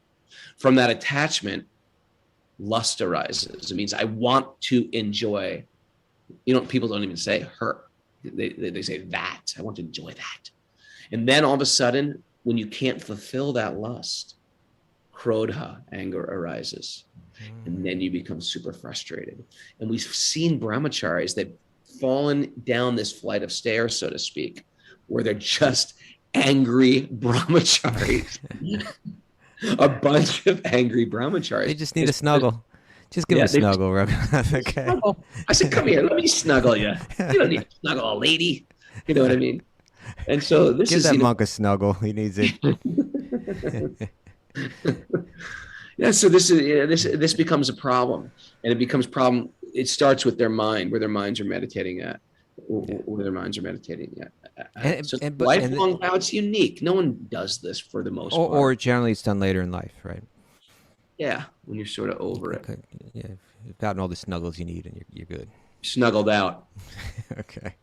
From that attachment, lust arises. It means I want to enjoy. People don't even say her. They say that. I want to enjoy that. And then all of a sudden, when you can't fulfill that lust, krodha, anger arises. And then you become super frustrated. And we've seen brahmacharis that fallen down this flight of stairs, so to speak, where they're just angry brahmacharis. A bunch of angry brahmacharis. They just need a snuggle. Just give him a snuggle, Raghunath. Okay. Snuggle. I said, come here, let me snuggle you. You don't need to snuggle a lady. You know what I mean? And so this Give is that monk a snuggle. He needs it. Yeah. So this becomes a problem, and it becomes a problem. It starts with their mind, where their minds are meditating at, where their minds are meditating at. So lifelong vow, it's unique. No one does this for the most part. Or generally, it's done later in life, right? Yeah, when you're sort of over it. Yeah, you've gotten all the snuggles you need, and you're good. Snuggled out. Okay.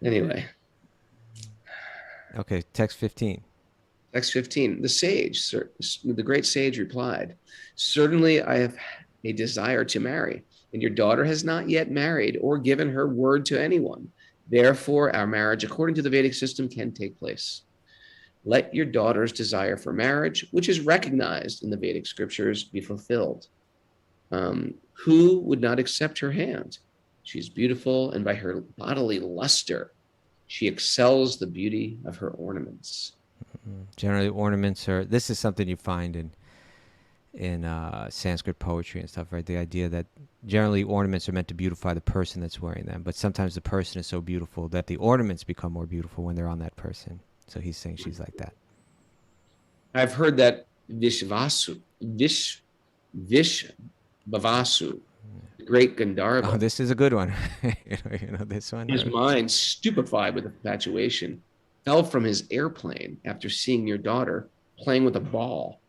Anyway. Okay, text 15. Text 15. The sage, the great sage replied, certainly I have a desire to marry, and your daughter has not yet married or given her word to anyone. Therefore, our marriage, according to the Vedic system, can take place. Let your daughter's desire for marriage, which is recognized in the Vedic scriptures, be fulfilled. Who would not accept her hand? She's beautiful, and by her bodily luster, she excels the beauty of her ornaments. Generally, ornaments are. This is something you find in Sanskrit poetry and stuff, right? The idea that generally ornaments are meant to beautify the person that's wearing them, but sometimes the person is so beautiful that the ornaments become more beautiful when they're on that person. So he's saying she's like that. I've heard that Vishvavasu, the great Gandharva, Oh, this is a good one. You know this one? his mind stupefied with infatuation, fell from his airplane after seeing your daughter playing with a ball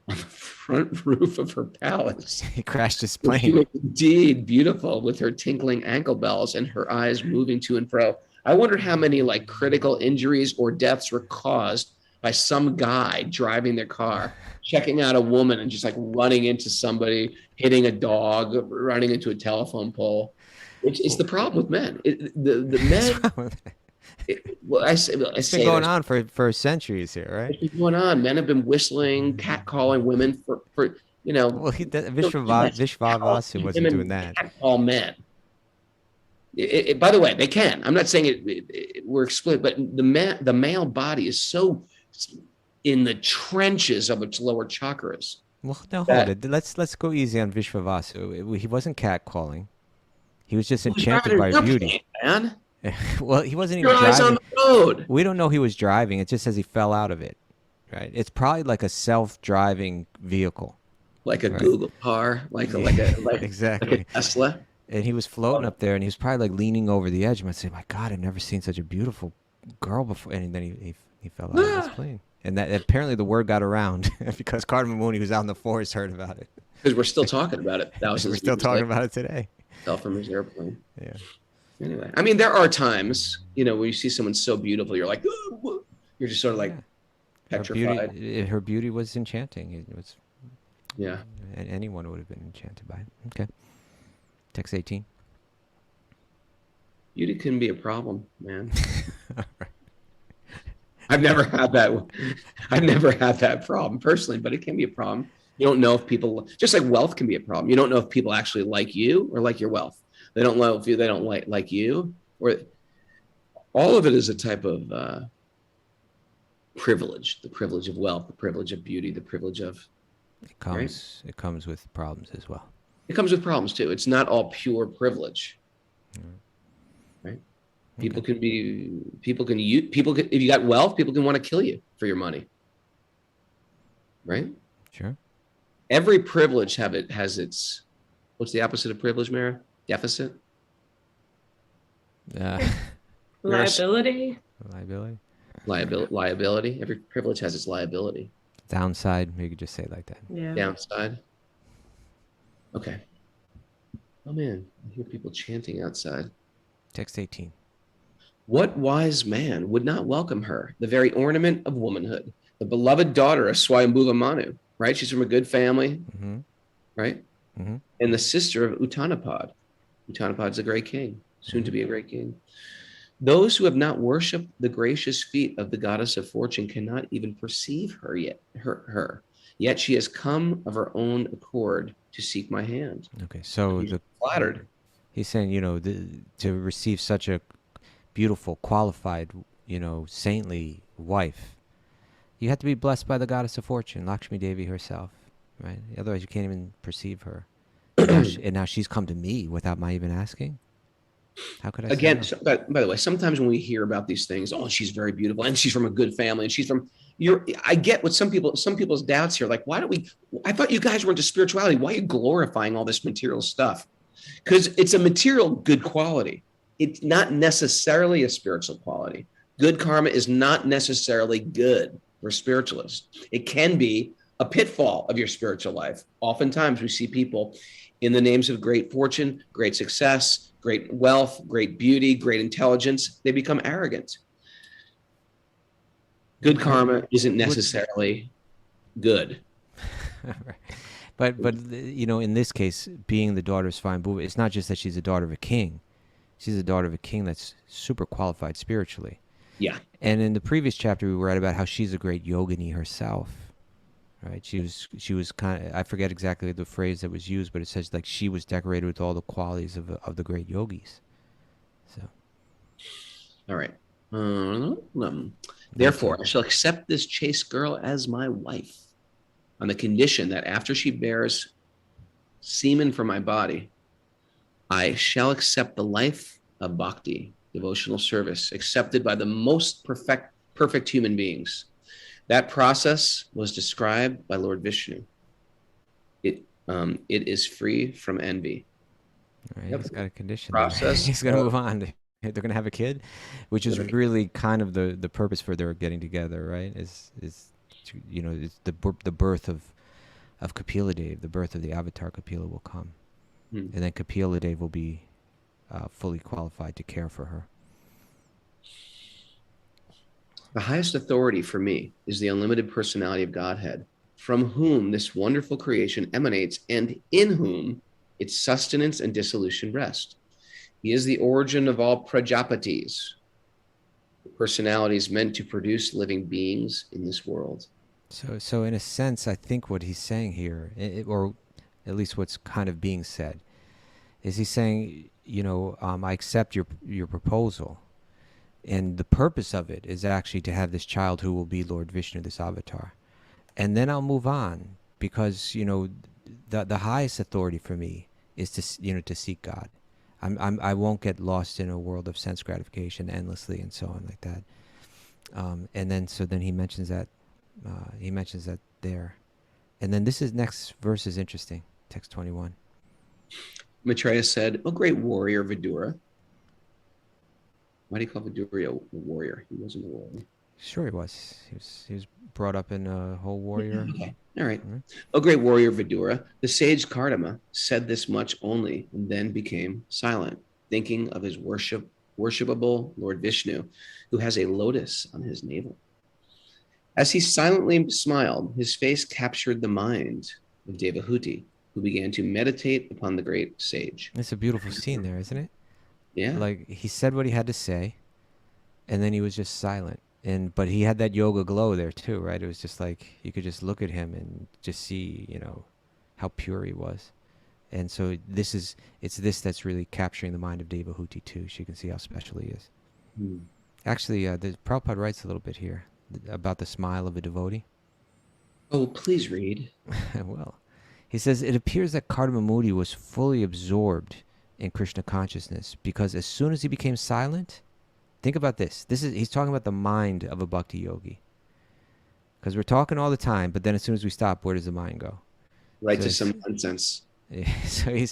on the front roof of her palace. He crashed his She plane. was indeed beautiful with her tinkling ankle bells and her eyes moving to and fro. I wondered how many like critical injuries or deaths were caused by some guy driving their car, checking out a woman and just like running into somebody, hitting a dog, running into a telephone pole. It's the problem with men. The men. I It's been going on for centuries here, right? It's been going on. Men have been whistling, catcalling women for Well, Vishvavasu wasn't doing that. Catcall men. By the way, they can. I'm not saying we're explicit, but the male body is so in the trenches of its lower chakras. Well, no, hold it. Let's go easy on Vishvavasu. He wasn't catcalling. He was just enchanted by her beauty. Man. Well, he wasn't even Your eyes driving. on the road. We don't know he was driving. It just says he fell out of it, right? It's probably like a self-driving vehicle. Like a right? Google car, like exactly. a Tesla. And he was floating up there, and he was probably like leaning over the edge. And I'd say, "My God, I've never seen such a beautiful girl before." And then he fell out of his plane. And that apparently the word got around because Cardamom Mooney, who's out in the forest, heard about it. Because we're still talking about it. We're still talking about it today. Fell from his airplane. Yeah. Anyway, I mean, there are times, where you see someone so beautiful, you're like, you're just sort of like petrified. Her beauty was enchanting. It was. Yeah. And anyone would have been enchanted by it. Okay. Text 18. Beauty can be a problem, man. I've never had that problem personally, but it can be a problem. You don't know if people, just like wealth can be a problem. You don't know if people actually like you or like your wealth. They don't know if they don't like you, or all of it is a type of privilege, the privilege of wealth, the privilege of beauty, the privilege of. It comes with problems as well. It comes with problems too. It's not all pure privilege. Right? People can if you got wealth, people can want to kill you for your money. Right? Sure. Every privilege has its, what's the opposite of privilege, Mara? Deficit? Liability. Liability. Every privilege has its liability. Downside, maybe you could just say it like that. Yeah. Downside. Okay. Oh man, I hear people chanting outside. Text 18. What wise man would not welcome her, the very ornament of womanhood, the beloved daughter of Swayambhuva Manu, right? She's from a good family, right? Mm-hmm. And the sister of Uttanapad. Uttanapad's a great king, soon to be a great king. Those who have not worshipped the gracious feet of the goddess of fortune cannot even perceive her yet. Yet she has come of her own accord to seek my hand. Okay, so Flattered. He's saying, to receive such a beautiful, qualified, saintly wife, you have to be blessed by the goddess of fortune, Lakshmi Devi herself, right? Otherwise, you can't even perceive her. And now she's come to me without my even asking. How could I? Again, by the way, sometimes when we hear about these things, she's very beautiful, and she's from a good family, and she's from. I get what some people's doubts here. Like, why don't we? I thought you guys were into spirituality. Why are you glorifying all this material stuff? Because it's a material good quality. It's not necessarily a spiritual quality. Good karma is not necessarily good for spiritualists. It can be a pitfall of your spiritual life. Oftentimes, we see people in the names of great fortune, great success, great wealth, great beauty, great intelligence, they become arrogant. Good karma isn't necessarily good. But in this case, being the daughter of Swayambhuva, it's not just that she's the daughter of a king. She's the daughter of a king that's super qualified spiritually. Yeah. And in the previous chapter, we read about how she's a great yogini herself. Right? She was kind of, I forget exactly the phrase that was used, but it says like she was decorated with all the qualities of the great yogis. So. All right. Therefore, I shall accept this chaste girl as my wife on the condition that after she bears semen from my body, I shall accept the life of bhakti, devotional service, accepted by the most perfect human beings. That process was described by Lord Vishnu. It is free from envy. Right, Yep. he's got a condition. Process. He's going to move on. They're going to have a kid, which is really kind of the purpose for their getting together, right? Is you know, it's the birth of Kapila Dev, the birth of the avatar Kapila will come, and then Kapila Dev will be fully qualified to care for her. The highest authority for me is the unlimited personality of Godhead, from whom this wonderful creation emanates and in whom its sustenance and dissolution rest. He is the origin of all prajapatis, personalities meant to produce living beings in this world. So in a sense, I think what he's saying here, or at least what's kind of being said, is he's saying, you know, I accept your proposal. And the purpose of it is actually to have this child who will be Lord Vishnu, this avatar. And then I'll move on because, you know, the highest authority for me is to, you know, to seek God. I won't get lost in a world of sense gratification endlessly and so on like that. And then he mentions that there. And then this is next verse is interesting. Text 21. Maitreya said, "O great warrior Vidura." Why do you call Vidura a warrior? He wasn't a warrior. Sure he was. He was brought up in a whole warrior. Okay. All right. O great warrior Vidura, the sage Kardama said this much only and then became silent, thinking of his worshipable Lord Vishnu, who has a lotus on his navel. As he silently smiled, his face captured the mind of Devahuti, who began to meditate upon the great sage. It's a beautiful scene there, isn't it? Yeah. Like he said what he had to say, and then he was just silent. But he had that yoga glow there too, right? It was just like you could just look at him and just see, you know, how pure he was. And so it's this that's really capturing the mind of Devahuti too. So you can see how special he is. Actually, the Prabhupada writes a little bit here about the smile of a devotee. Oh, please read. Well, he says, it appears that Kardama Muni was fully absorbed in Krishna consciousness because as soon as he became silent, think about this. He's talking about the mind of a Bhakti-yogi. Because we're talking all the time, but then as soon as we stop, where does the mind go? Right to some nonsense. So he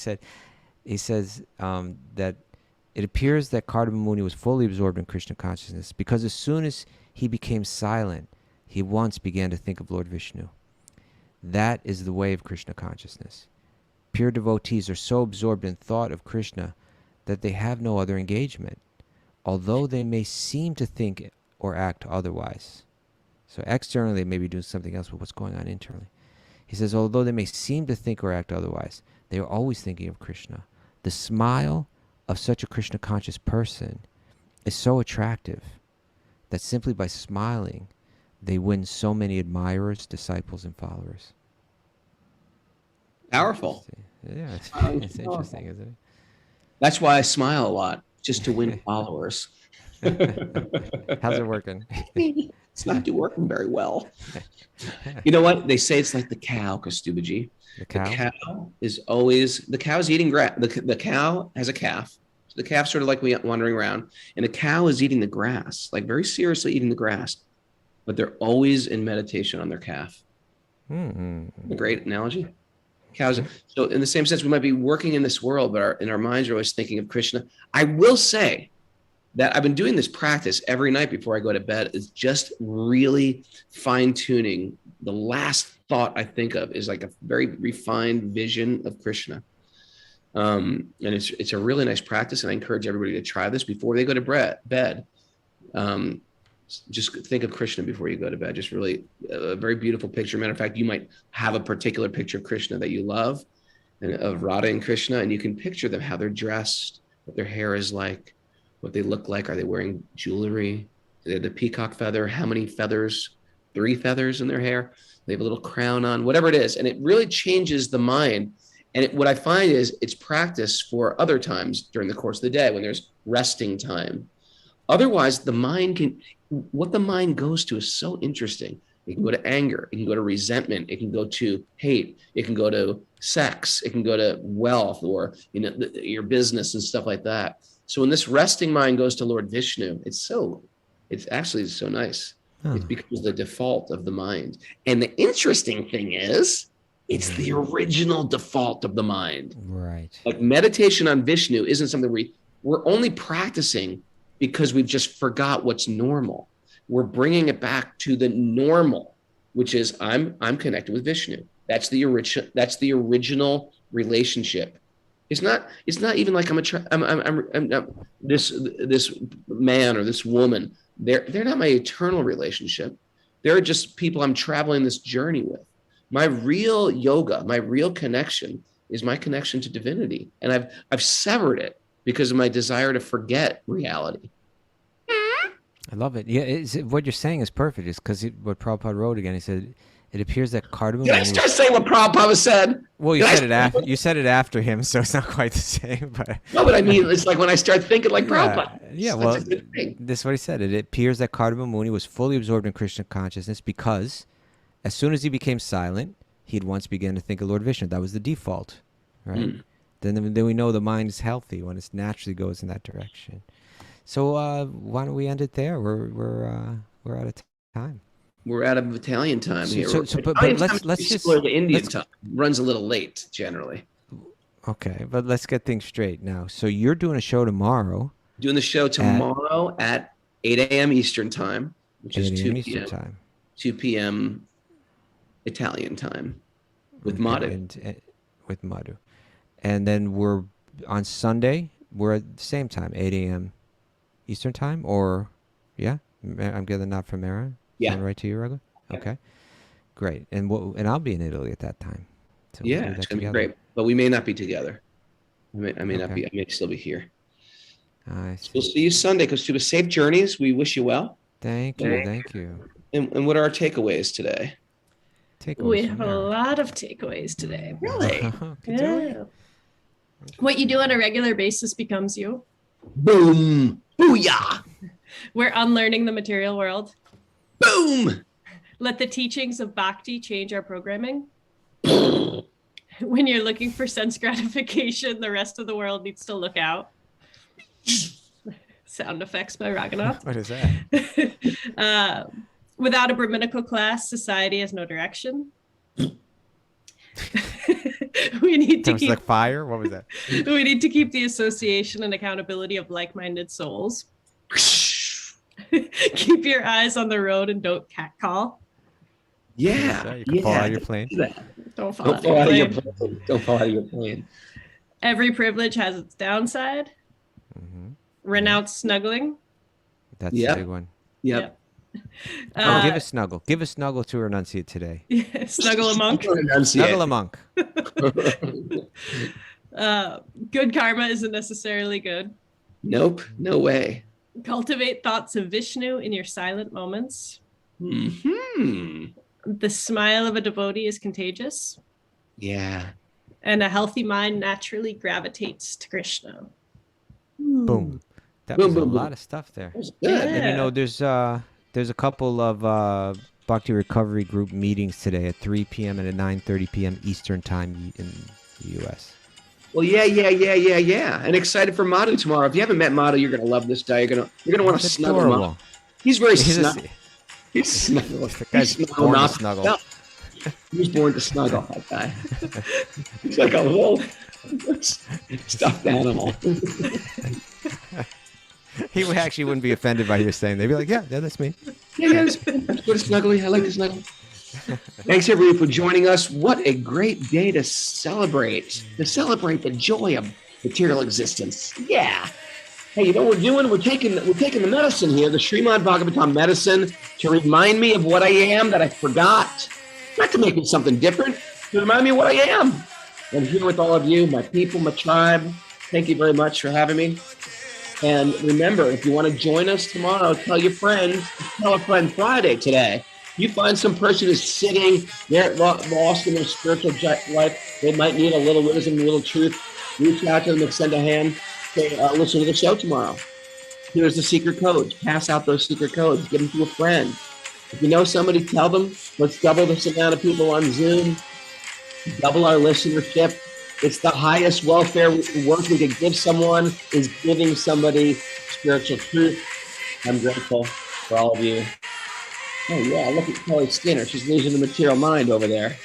says that it appears that Kardama Muni was fully absorbed in Krishna consciousness because as soon as he became silent, he once began to think of Lord Vishnu. That is the way of Krishna consciousness. Pure devotees are so absorbed in thought of Krishna that they have no other engagement, although they may seem to think or act otherwise. So externally, they may be doing something else, but what's going on internally? He says, although they may seem to think or act otherwise, they are always thinking of Krishna. The smile of such a Krishna-conscious person is so attractive that simply by smiling, they win so many admirers, disciples, and followers. Powerful. Yeah, it's interesting, isn't it? That's why I smile a lot, just to win followers. How's it working? It's not working very well. You know what? They say it's like the cow, Kaustubhaji. The cow? The cow is always, the cow's eating grass. The cow has a calf. So the calf's sort of like wandering around. And the cow is eating the grass, like very seriously eating the grass. But they're always in meditation on their calf. A great analogy. Cows. So in the same sense, we might be working in this world, but in our minds are always thinking of Krishna. I will say that I've been doing this practice every night before I go to bed. Is just really fine-tuning. The last thought I think of is like a very refined vision of Krishna. And it's a really nice practice. And I encourage everybody to try this before they go to bed. Just think of Krishna before you go to bed. Just really a very beautiful picture. Matter of fact, you might have a particular picture of Krishna that you love, and of Radha and Krishna, and you can picture them, how they're dressed, what their hair is like, what they look like. Are they wearing jewelry? They have the peacock feather. How many feathers? 3 feathers in their hair. They have a little crown on, whatever it is. And it really changes the mind. And what I find is it's practice for other times during the course of the day when there's resting time. Otherwise, the mind can, what the mind goes to is so interesting. It can go to anger. It can go to resentment. It can go to hate. It can go to sex. It can go to wealth or, your business and stuff like that. So when this resting mind goes to Lord Vishnu, it's actually so nice. It becomes the default of the mind. And the interesting thing is, it's the original default of the mind. Right. Like meditation on Vishnu isn't something we're only practicing because we've just forgot what's normal. We're bringing it back to the normal, which is I'm connected with Vishnu. That's the original relationship. It's not even like I'm this man or this woman. They're not my eternal relationship. They're just people I'm traveling this journey with. My real yoga, my real connection is my connection to divinity. And I've severed it because of my desire to forget reality. I love it. Yeah, what you're saying is perfect. It's because what Prabhupada wrote again. He said, it appears that Cardamom. Did I start saying what Prabhupada said? Well, you said it after him, so it's not quite the same. But no, but I mean, it's like when I start thinking like Prabhupada. Yeah, well, this is what he said. It appears that Cardamom Muni was fully absorbed in Krishna consciousness because as soon as he became silent, he'd once began to think of Lord Vishnu. That was the default, right? Then we know the mind is healthy when it naturally goes in that direction. So why don't we end it there? We're out of time. We're out of Italian time here. But let's just the Indian time runs a little late generally. Okay, but let's get things straight now. So you're doing a show tomorrow. Doing the show tomorrow at 8 a.m. Eastern time, which is 2 p.m. time. 2 p.m. Italian time with Madhu. With Madhu. And then we're on Sunday. We're at the same time, 8 a.m. Eastern time, or I'm getting that from Mara. Yeah. Sound right to you, Raghu? Okay, great. And I'll be in Italy at that time. So it's gonna be great. But we may not be together. I may not be. I may still be here. We'll see you Sunday. Kaustubha, safe journeys. We wish you well. Thank you. And what are our takeaways today? We have a lot of takeaways today. Really? Yeah. What you do on a regular basis becomes you. Boom. Booyah. We're unlearning the material world. Boom. Let the teachings of Bhakti change our programming. When you're looking for sense gratification, the rest of the world needs to look out. Sound effects by Raghunath. What is that? Without a brahminical class, society has no direction. We need to keep like fire. What was that? We need to keep the association and accountability of like-minded souls. Keep your eyes on the road and don't catcall. Yeah. You can fall out of your plane. Don't fall out of your plane. Don't fall out of your plane. Every privilege has its downside. Renounce snuggling. That's a big one. Yep. Give a snuggle. Give a snuggle to renunciate today. Snuggle a monk. Snuggle a monk. Good karma isn't necessarily good. Nope. No way. Cultivate thoughts of Vishnu in your silent moments. The smile of a devotee is contagious. Yeah. And a healthy mind naturally gravitates to Krishna. Boom. That was a lot of stuff there. Yeah. And there's a couple of Bhakti Recovery Group meetings today at 3 p.m. and at 9:30 p.m. Eastern time in the U.S. Well, yeah. And excited for Madhu tomorrow. If you haven't met Madhu, you're gonna love this guy. You're gonna want to snuggle him up. He's very snuggle. He's snuggle. He's born to snuggle. No. He was born to snuggle. That guy. He's like a little stuffed animal. He actually wouldn't be offended by your saying. They'd be like, yeah, that's me. Yeah, that's good to snuggle. I like to snuggle. Thanks, everybody, for joining us. What a great day to celebrate the joy of material existence. Yeah. Hey, you know what we're doing? We're taking the medicine here, the Srimad Bhagavatam medicine, to remind me of what I am that I forgot. Not to make it something different, to remind me of what I am. I'm here with all of you, my people, my tribe. Thank you very much for having me. And remember, if you want to join us tomorrow, tell your friends. Tell a friend Friday today. You find some person who's sitting there lost in their spiritual life. They might need a little wisdom, a little truth. Reach out to them, extend a hand. Say, listen to the show tomorrow. Here's the secret codes. Pass out those secret codes. Give them to a friend. If you know somebody, tell them. Let's double this amount of people on Zoom. Double our listenership. It's the highest welfare work we could give someone is giving somebody spiritual truth. I'm grateful for all of you. Oh yeah, look at Kelly Skinner. She's losing the material mind over there.